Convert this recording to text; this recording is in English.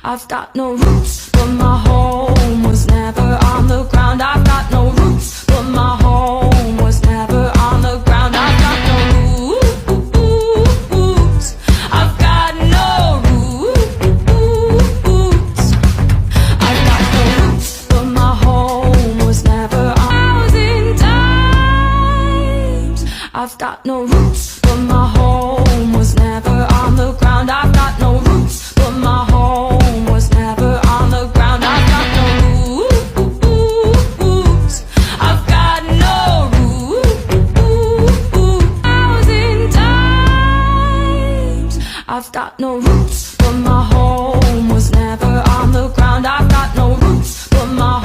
I've got no roots, but my home was never on the ground. I've got no roots, but my home was never on the ground. I've got no roots. I've got no roots. I've got no roots, but my home was never on. 1,000 times. I've got no roots, but my home was never on the ground. I've got no roots, but my home was never on the ground. I've got no roots. I've got no roots. 1,000 times. I've got no roots, but my home was never on the ground. I've got no roots, but my